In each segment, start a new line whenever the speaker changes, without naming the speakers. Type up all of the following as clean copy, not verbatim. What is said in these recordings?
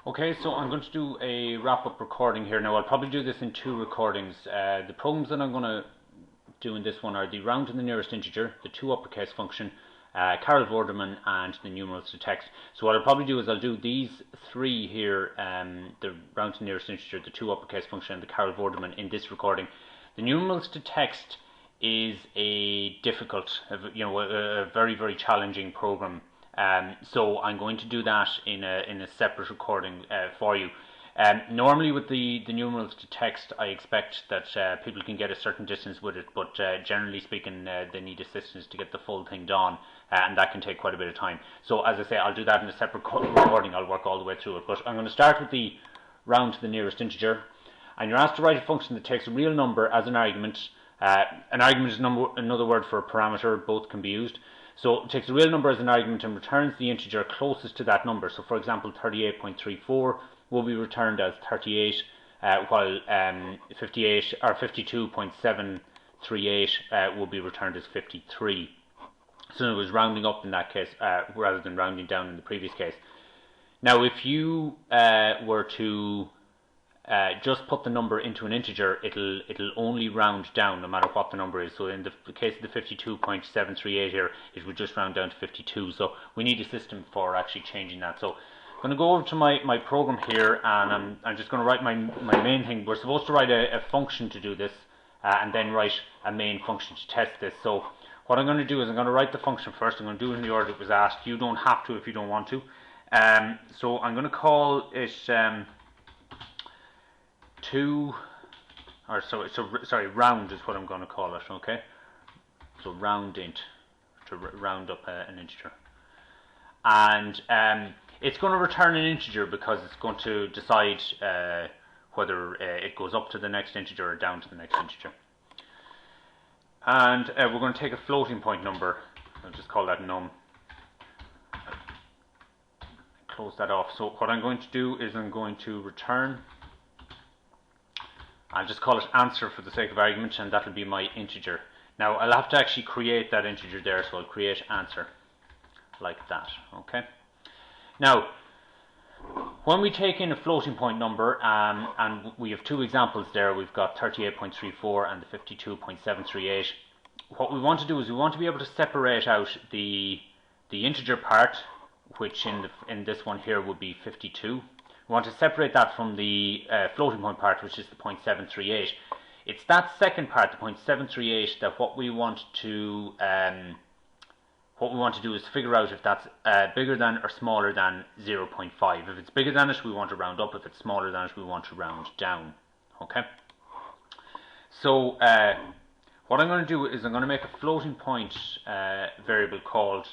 Okay, so I'm going to do a wrap-up recording here. Now, I'll probably do this in two recordings. The programs that I'm going to do in this one are the round to the nearest integer, the two uppercase function, Tyras Vorderman, and the numerals to text. So what I'll probably do is I'll do these three here, the round to the nearest integer, the two uppercase function, and the Tyras Vorderman in this recording. The numerals to text is a difficult, a very, very challenging program. So I'm going to do that in a separate recording for you. Normally with the numerals to text, I expect that people can get a certain distance with it, but generally speaking, they need assistance to get the full thing done, and that can take quite a bit of time. So as I say, I'll do that in a separate recording. I'll work all the way through it, but I'm going to start with the round to the nearest integer, and you're asked to write a function that takes a real number as an argument. An argument is another word for a parameter. Both can be used. So it takes a real number as an argument and returns the integer closest to that number. So for example, 38.34 will be returned as 38, while 58 or 52.738 will be returned as 53. So it was rounding up in that case rather than rounding down in the previous case. Now, if you were to just put the number into an integer, it'll only round down no matter what the number is. So in the case of the 52.738 here, it would just round down to 52. So we need a system for actually changing that. So I'm going to go over to my program here, and I'm just going to write my main thing. We're supposed to write a function to do this, and then write a main function to test this. So what I'm going to do is I'm going to write the function first. I'm going to do it in the order it was asked. You don't have to if you don't want to. So I'm going to call it round is what I'm going to call it, okay? So round int, to round up an integer. And it's going to return an integer because it's going to decide whether it goes up to the next integer or down to the next integer. And we're going to take a floating point number. I'll just call that num. Close that off. So what I'm going to do is I'm going to return, I'll just call it answer for the sake of argument, and that'll be my integer. Now I'll have to actually create that integer there, so I'll create answer like that, okay? Now, when we take in a floating point number, and we have two examples there, we've got 38.34 and the 52.738. What we want to do is we want to be able to separate out the integer part, which in this one here would be 52. We want to separate that from the floating point part, which is the 0.738. It's that second part, the 0.738, that what we want to do is figure out if that's bigger than or smaller than 0.5. If it's bigger than it, we want to round up. If it's smaller than it, we want to round down. Okay. So what I'm going to do is I'm going to make a floating point variable called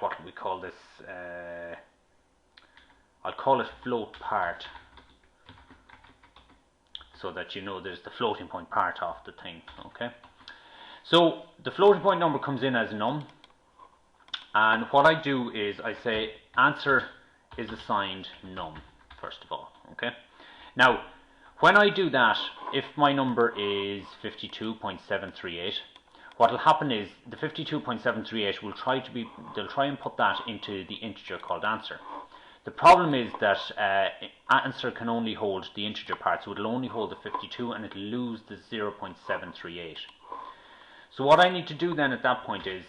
what do we call this? I'll call it float part, so that you know there's the floating point part of the thing, okay? So the floating point number comes in as num, and what I do is I say answer is assigned num, first of all, okay? Now, when I do that, if my number is 52.738, what will happen is the 52.738 they'll try and put that into the integer called answer. The problem is that answer can only hold the integer part, so it'll only hold the 52 and it'll lose the 0.738. So what I need to do then at that point is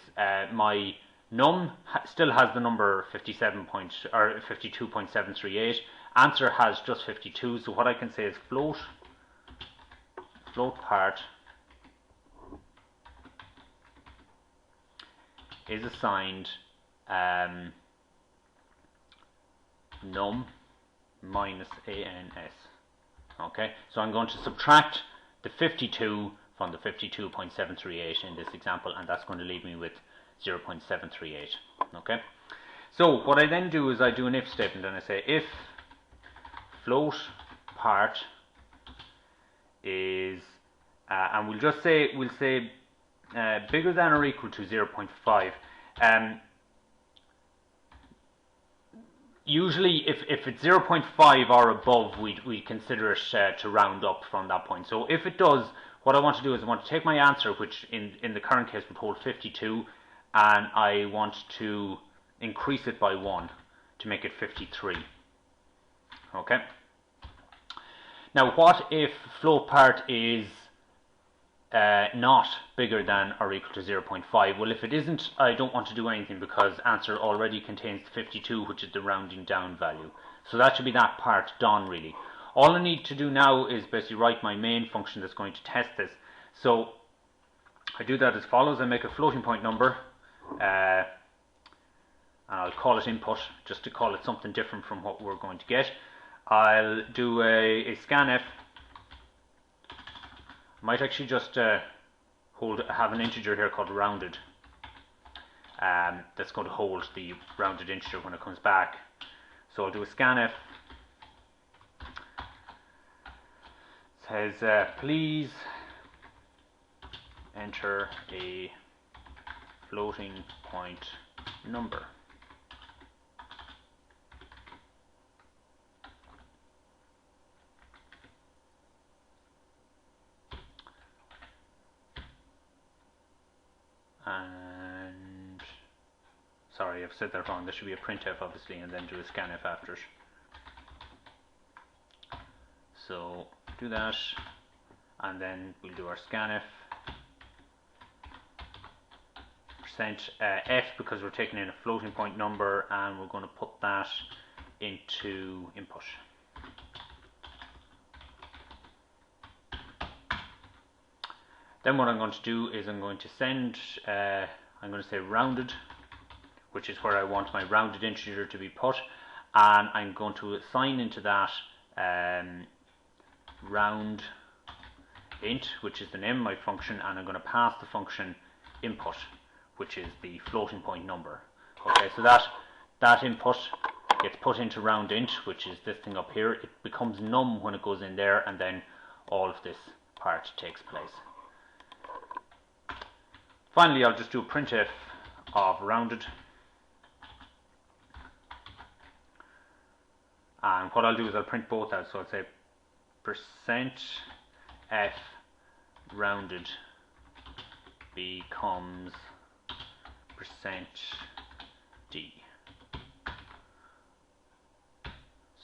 my num still has the number 52.738. Answer has just 52. So what I can say is float part is assigned num minus ans. Okay, so I'm going to subtract the 52 from the 52.738 in this example, and that's going to leave me with 0.738. Okay, so what I then do is I do an if statement, and I say if float part is and we'll say bigger than or equal to 0.5. Usually, if it's 0.5 or above, we consider it to round up from that point. So if it does, what I want to do is I want to take my answer, which in the current case would hold 52, and I want to increase it by 1. to make it 53. Okay. Now, what if float part is not bigger than or equal to 0.5? Well, if it isn't, I don't want to do anything because answer already contains 52, which is the rounding down value. So that should be that part done, really. All I need to do now is basically write my main function that's going to test this. So I do that as follows. I make a floating point number, and I'll call it input, just to call it something different from what we're going to get. I'll do a scanf. Might actually just have an integer here called rounded. That's going to hold the rounded integer when it comes back. So I'll do a scanf. It says please enter a floating point number. And sorry, I've said that wrong. There should be a printf obviously, and then do a scanf after it. So do that, and then we'll do our scanf %f because we're taking in a floating point number, and we're going to put that into input. Then what I'm going to do is I'm going to send, I'm going to say rounded, which is where I want my rounded integer to be put, and I'm going to assign into that round int, which is the name of my function, and I'm going to pass the function input, which is the floating point number. Okay, so that input gets put into round int, which is this thing up here. It becomes num when it goes in there, and then all of this part takes place. Finally, I'll just do a printf of rounded, and what I'll do is I'll print both out. So I'll say %f rounded becomes %d.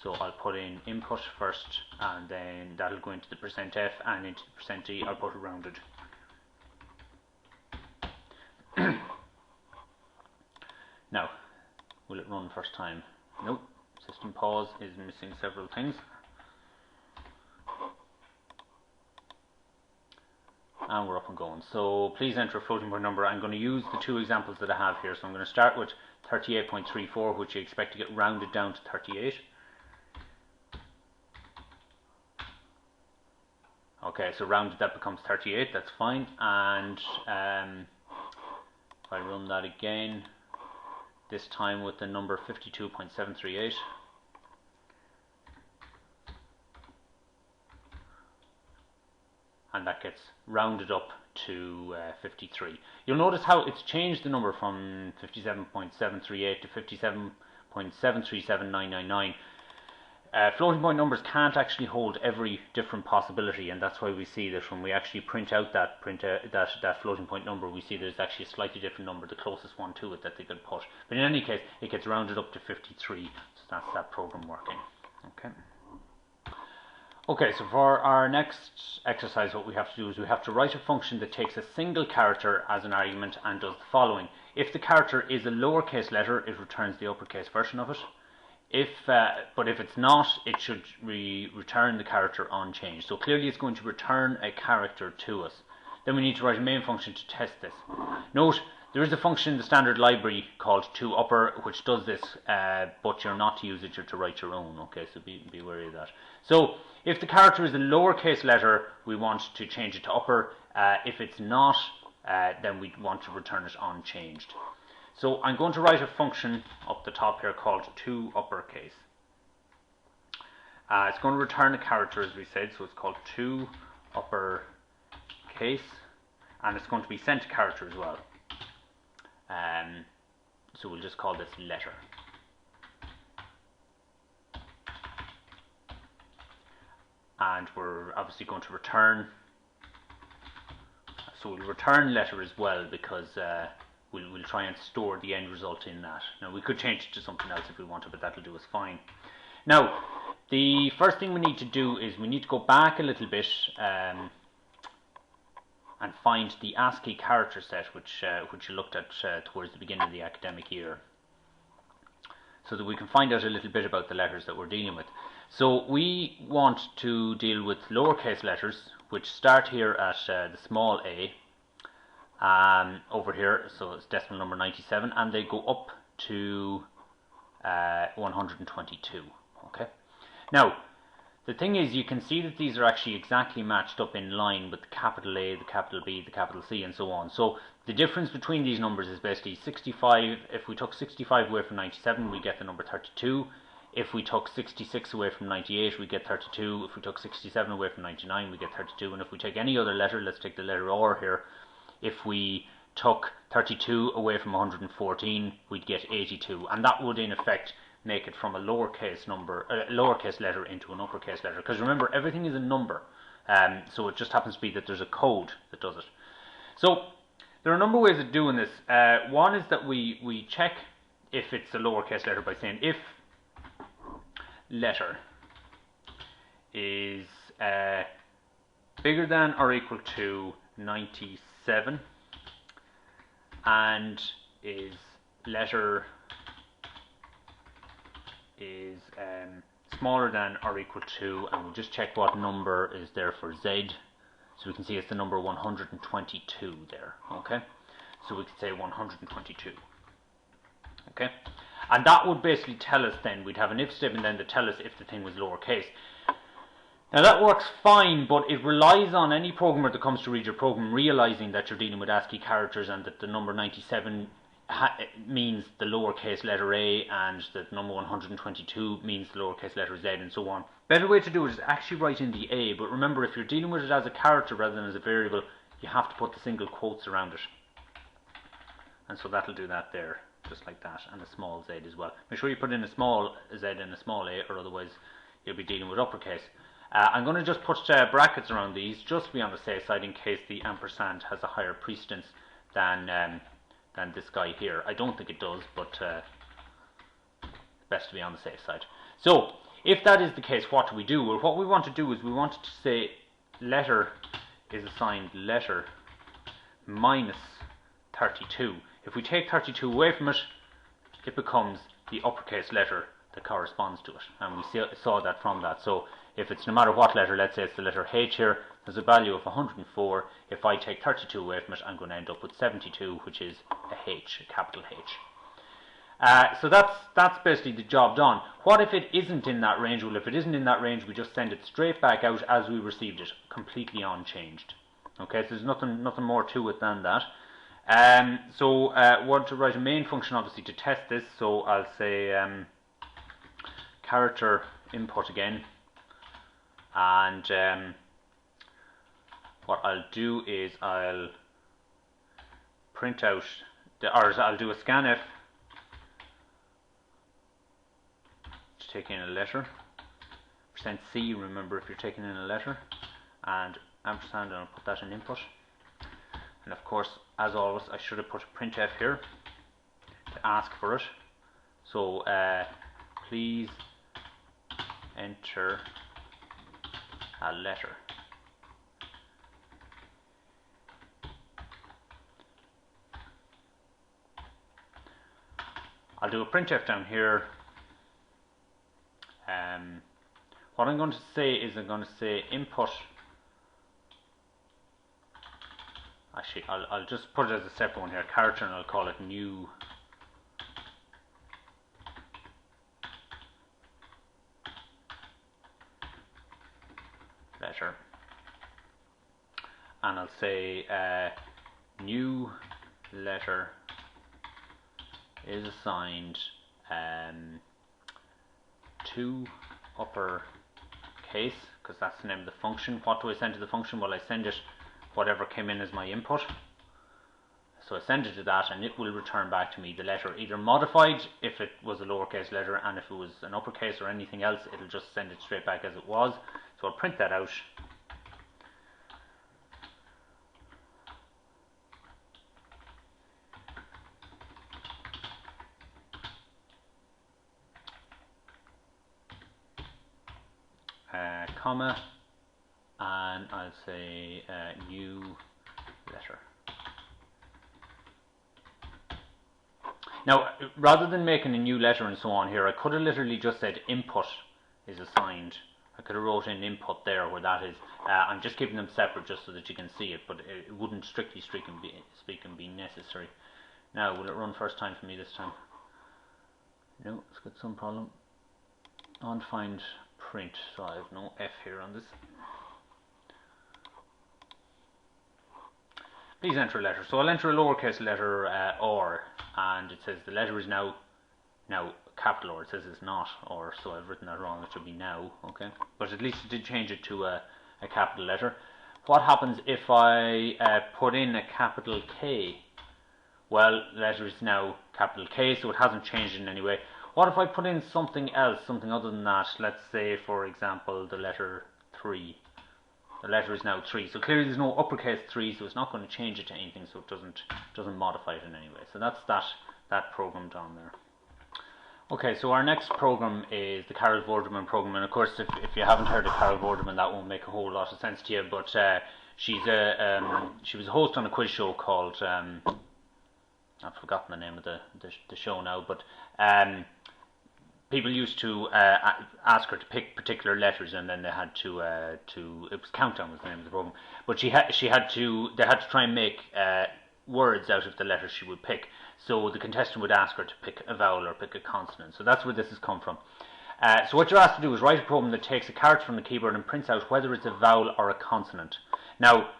So I'll put in input first, and then that'll go into the %f, and into the %d I'll put rounded. Now, will it run first time? Nope. System pause is missing several things. And we're up and going. So please enter a floating point number. I'm going to use the two examples that I have here. So I'm going to start with 38.34, which you expect to get rounded down to 38. Okay, so rounded, that becomes 38. That's fine. And if I run that again, this time with the number 52.738. And that gets rounded up to 53. You'll notice how it's changed the number from 57.738 to 57.737999. Floating point numbers can't actually hold every different possibility, and that's why we see that when we actually print out that floating point number, we see there's actually a slightly different number, the closest one to it, that they can put. But in any case, it gets rounded up to 53, so that's that program working. Okay, so for our next exercise, what we have to do is we have to write a function that takes a single character as an argument and does the following. If the character is a lowercase letter, it returns the uppercase version of it. But if it's not, it should return the character unchanged. So clearly it's going to return a character to us. Then we need to write a main function to test this. Note, there is a function in the standard library called toUpper which does this, but you're not to use it, you're to write your own. Okay, so be wary of that. So if the character is a lowercase letter, we want to change it to upper. If it's not, then we want to return it unchanged. So I'm going to write a function up the top here called toUppercase. It's going to return a character, as we said, so it's called toUppercase, and it's going to be sent a character as well. So we'll just call this letter. And we're obviously going to return, so we'll return letter as well, because we'll try and store the end result in that. Now we could change it to something else if we wanted, but that'll do us fine. Now the first thing we need to do is we need to go back a little bit and find the ASCII character set, which you looked at towards the beginning of the academic year, so that we can find out a little bit about the letters that we're dealing with. So we want to deal with lowercase letters, which start here at the small a, over here, so it's decimal number 97, and they go up to 122. Okay. Now, the thing is, you can see that these are actually exactly matched up in line with the capital A, the capital B, the capital C, and so on. So the difference between these numbers is basically 65. If we took 65 away from 97, we get the number 32. If we took 66 away from 98, we get 32. If we took 67 away from 99, we get 32. And if we take any other letter, let's take the letter R here, if we took 32 away from 114, we'd get 82. And that would, in effect, make it from a lowercase letter into an uppercase letter. Because remember, everything is a number. So it just happens to be that there's a code that does it. So there are a number of ways of doing this. One is that we check if it's a lowercase letter by saying if letter is bigger than or equal to 97 and is letter is smaller than or equal to, and we'll just check what number is there for Z, so we can see it's the number 122 there. Okay, so we could say 122. Okay, and that would basically tell us, then we'd have an if statement then to tell us if the thing was lowercase. Now that works fine, but it relies on any programmer that comes to read your program realizing that you're dealing with ASCII characters and that the number 97 means the lowercase letter A and the number 122 means the lowercase letter Z, and so on. Better way to do it is actually write in the A, but remember, if you're dealing with it as a character rather than as a variable, you have to put the single quotes around it. And so that'll do that there, just like that, and a small Z as well. Make sure you put in a small Z and a small a, or otherwise you'll be dealing with uppercase. I'm going to just put brackets around these just to be on the safe side in case the ampersand has a higher precedence than this guy here. I don't think it does, but best to be on the safe side. So if that is the case, what do we do? Well, what we want to do is we want to say letter is assigned letter minus 32. If we take 32 away from it, it becomes the uppercase letter that corresponds to it, and we saw that from that. So if it's no matter what letter, let's say it's the letter H here, there's a value of 104. If I take 32 away from it, I'm going to end up with 72, which is a H, a capital H. So that's basically the job done. What if it isn't in that range? Well, if it isn't in that range, we just send it straight back out as we received it, completely unchanged. Okay, so there's nothing more to it than that. So want to write a main function, obviously, to test this. So I'll say character input again, and what I'll do is I'll print out I'll do a scanf to take in a letter, %C, remember, if you're taking in a letter, and ampersand, and I'll put that in input. And of course, as always, I should have put a printf here to ask for it. So please enter a letter. I'll do a printf down here. What I'm going to say is I'm going to say input. Actually, I'll just put it as a separate one here, character, and I'll call it new letter. And I'll say new letter is assigned to uppercase, because that's the name of the function. What do I send to the function? Well, I send it whatever came in as my input. So I send it to that, and it will return back to me the letter, either modified if it was a lowercase letter, and if it was an uppercase or anything else, it'll just send it straight back as it was. So I'll print that out. comma, and I'll say new letter. Now, rather than making a new letter and so on here, I could have literally just said input is assigned. I could have wrote in input there where that is. I'm just keeping them separate just so that you can see it, but it wouldn't strictly speaking be necessary. Now, will it run first time for me this time? No, it's got some problem. Undefined print, so I have no F here on this. Please enter a letter. So I'll enter a lowercase letter R, and it says the letter is now capital R. It says it's not or, so I've written that wrong. It should be now, okay? But at least it did change it to a capital letter. What happens if I put in a capital K? Well, the letter is now capital K, so it hasn't changed in any way. What if I put in something else, something other than that? Let's say, for example, the letter 3. The letter is now 3. So clearly there's no uppercase 3, so it's not going to change it to anything, so it doesn't modify it in any way. So that's that program down there. Okay, so our next program is the Tyras Vorderman program, and of course, if you haven't heard of Tyras Vorderman, that won't make a whole lot of sense to you. But she was a host on a quiz show called I've forgotten the name of the show now, but people used to ask her to pick particular letters, and then they had to it was Countdown was the name of the program. But they had to try and make words out of the letters she would pick. So the contestant would ask her to pick a vowel or pick a consonant. So that's where this has come from. So what you're asked to do is write a program that takes a character from the keyboard and prints out whether it's a vowel or a consonant. Now,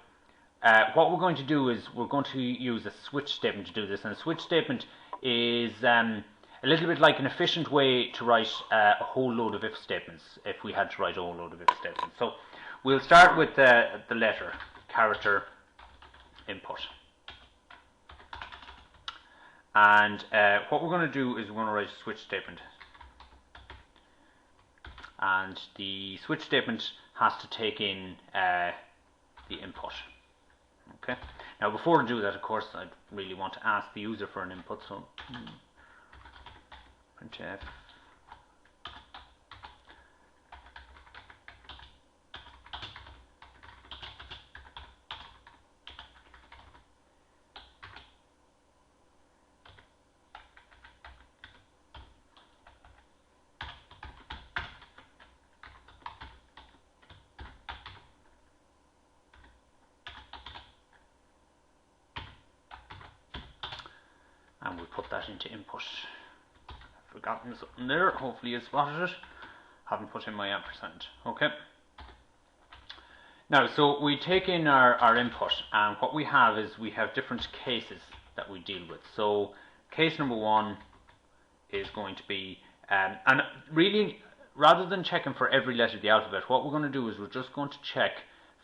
what we're going to do is we're going to use a switch statement to do this. And a switch statement is a little bit like an efficient way to write a whole load of if statements, if we had to write a whole load of if statements. So we'll start with the letter, character, input. And what we're going to do is we're going to write a switch statement. And the switch statement has to take in the input. Okay. Now before I do that, of course, I really want to ask the user for an input. So printf and we'll put that into input. I've forgotten something there, hopefully you spotted it. Haven't put in my ampersand. Okay. Now, so we take in our input, and what we have is we have different cases that we deal with. So case number 1 is going to be, and really, rather than checking for every letter of the alphabet, what we're going to do is we're just going to check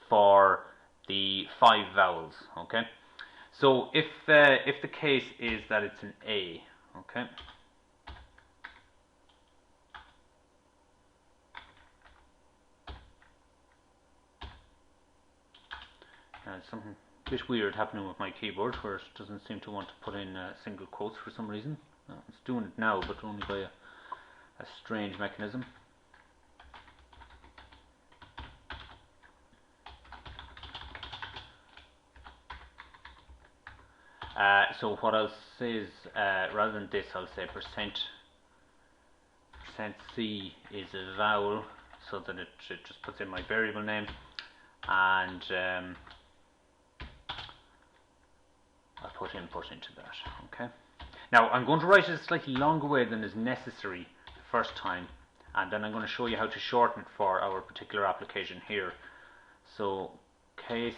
for the 5 vowels. Okay. So if the case is that it's an A, okay. Something a bit weird happening with my keyboard where it doesn't seem to want to put in single quotes for some reason. It's doing it now, but only by a strange mechanism. So what I'll say is, rather than this, I'll say percent %C is a vowel, so that it just puts in my variable name, and I'll put input into that. Okay. Now I'm going to write it a slightly longer way than is necessary the first time, and then I'm going to show you how to shorten it for our particular application here. So case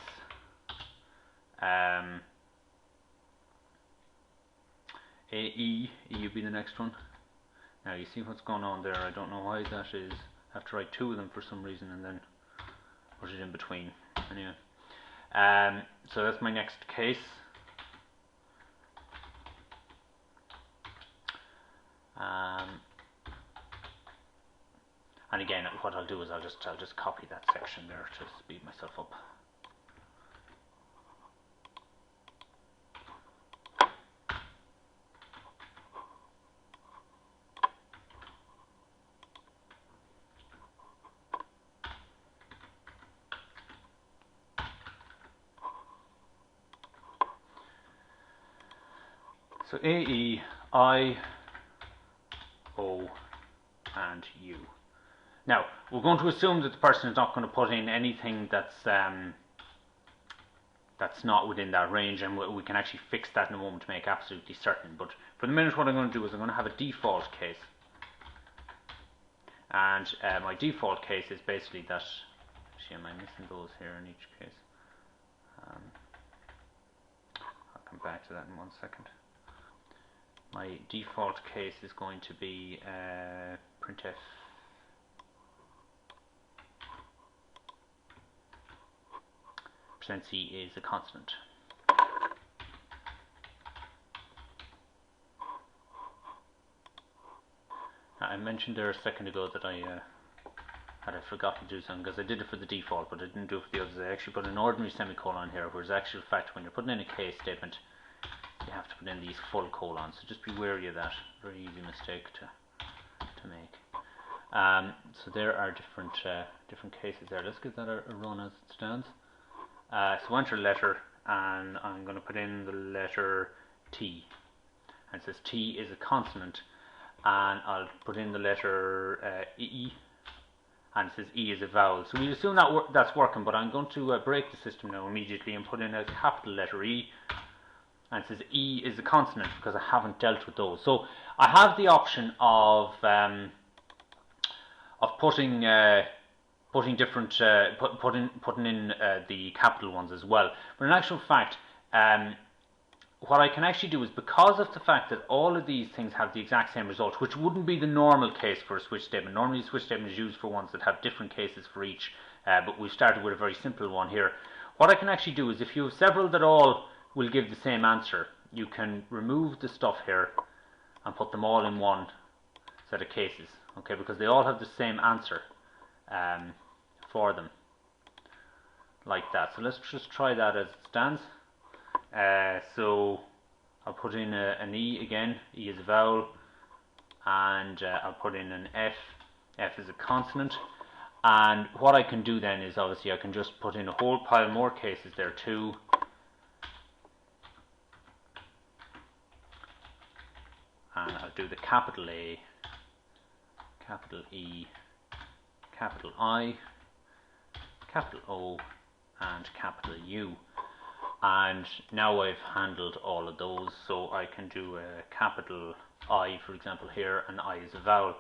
AE will be the next one. Now you see what's going on there. I don't know why that is. I have to write 2 of them for some reason and then put it in between. Anyway, so that's my next case. And again, what I'll do is I'll just copy that section there to speed myself up. So A, E, I, O, and U. Now, we're going to assume that the person is not going to put in anything that's not within that range, and we can actually fix that in a moment to make absolutely certain. But for the minute, what I'm going to do is I'm going to have a default case. And my default case is basically that, actually am I missing those here in each case? I'll come back to that in 1 second. My default case is going to be printf %c is a constant. Now, I mentioned there a second ago that I forgot to do something, because I did it for the default but I didn't do it for the others. I actually put an ordinary semicolon here, whereas actual fact when you're putting in a case statement you have to put in these full colons, so just be wary of that. Very easy mistake to make. So there are different cases there. Let's give that a run as it stands. So enter letter, and I'm going to put in the letter T, and it says T is a consonant, and I'll put in the letter E, and it says E is a vowel. So we assume that that's working, but I'm going to break the system now immediately and put in a capital letter E, and it says E is a consonant because I haven't dealt with those. So I have the option of putting different putting in the capital ones as well. But in actual fact, what I can actually do is, because of the fact that all of these things have the exact same result, which wouldn't be the normal case for a switch statement. Normally a switch statement is used for ones that have different cases for each, but we've started with a very simple one here. What I can actually do is, if you have several that all will give the same answer, you can remove the stuff here and put them all in one set of cases, okay, because they all have the same answer for them, like that. So let's just try that as it stands. So I'll put in an E again. E is a vowel, and I'll put in an F. F is a consonant. And what I can do then is, obviously I can just put in a whole pile more cases there too. And I'll do the capital A, capital E, capital I, capital O, and capital U. And now I've handled all of those, so I can do a capital I, for example, here, and I is a vowel.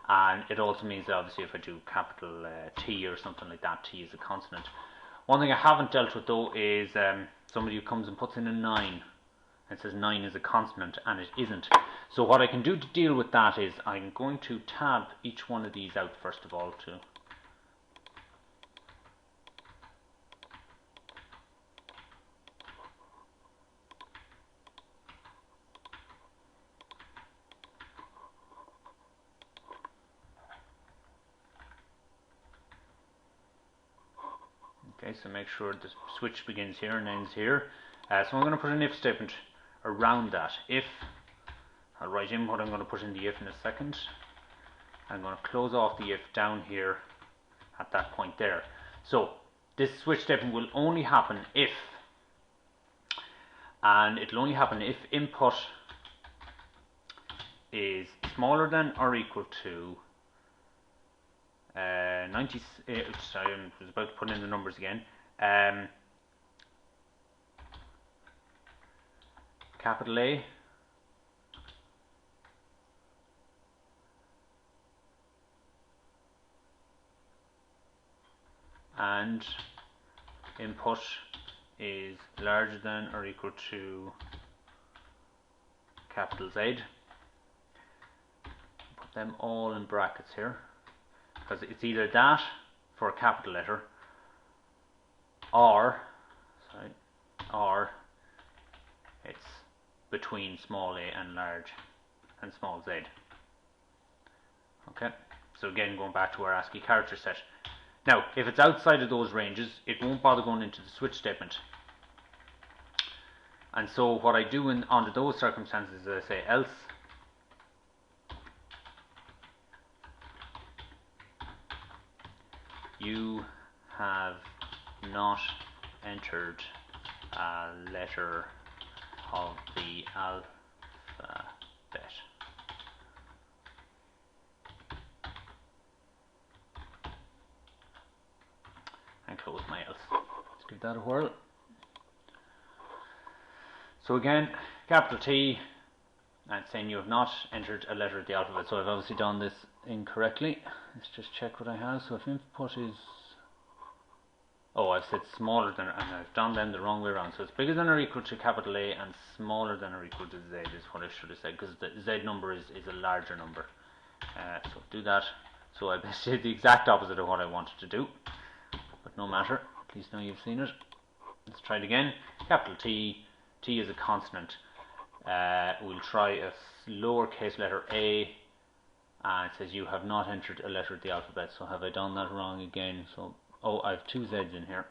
And it also means that obviously if I do capital T or something like that, T is a consonant. One thing I haven't dealt with though is somebody who comes and puts in a 9 and says 9 is a consonant, and it isn't. So what I can do to deal with that is I'm going to tab each one of these out first of all to okay, so make sure the switch begins here and ends here. So I'm going to put an if statement around that. If, I'll write in what I'm going to put in the if in a second. I'm going to close off the if down here at that point there. So this switch statement will only happen if, and it'll only happen if input is smaller than or equal to 90. Sorry, I was about to put in the numbers again. Capital A, and input is larger than or equal to capital Z. Put them all in brackets here, because it's either that for a capital letter or it's between small a and large and small z. Okay, so again, going back to our ASCII character set. Now, if it's outside of those ranges, it won't bother going into the switch statement. And so what I do under those circumstances is I say else you have not entered a letter of the close my else. Let's give that a whirl. So again, capital T, and saying you have not entered a letter of the alphabet. So I've obviously done this incorrectly. Let's just check what I have. So if input is, oh, I've said smaller than, and I've done them the wrong way around. So it's bigger than or equal to capital A and smaller than or equal to Z is what I should have said, because the Z number is a larger number. So do that. So I did the exact opposite of what I wanted to do, but no matter. At least now you've seen it. Let's try it again. Capital T. T is a consonant. We'll try a lowercase letter A, and it says you have not entered a letter of the alphabet. So have I done that wrong again? So, oh, I have two Z's in here.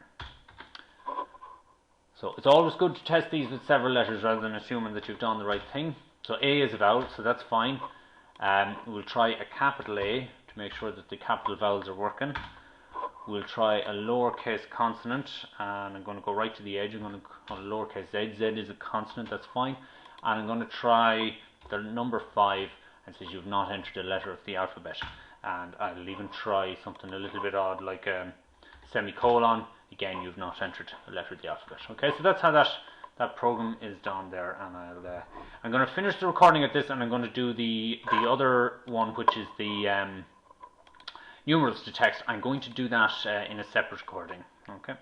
So it's always good to test these with several letters rather than assuming that you've done the right thing. So A is a vowel, so that's fine. We'll try a capital A to make sure that the capital vowels are working. We'll try a lowercase consonant, and I'm going to go right to the edge. I'm going to call it lowercase z. Z is a consonant, that's fine. And I'm going to try the number 5, and says you've not entered a letter of the alphabet. And I'll even try something a little bit odd, like a semicolon. Again, you've not entered a letter of the alphabet. Okay, so that's how that program is done there. And I'm going to finish the recording of this, and I'm going to do the other one, which is the numerals to text. I'm going to do that in a separate recording. Okay.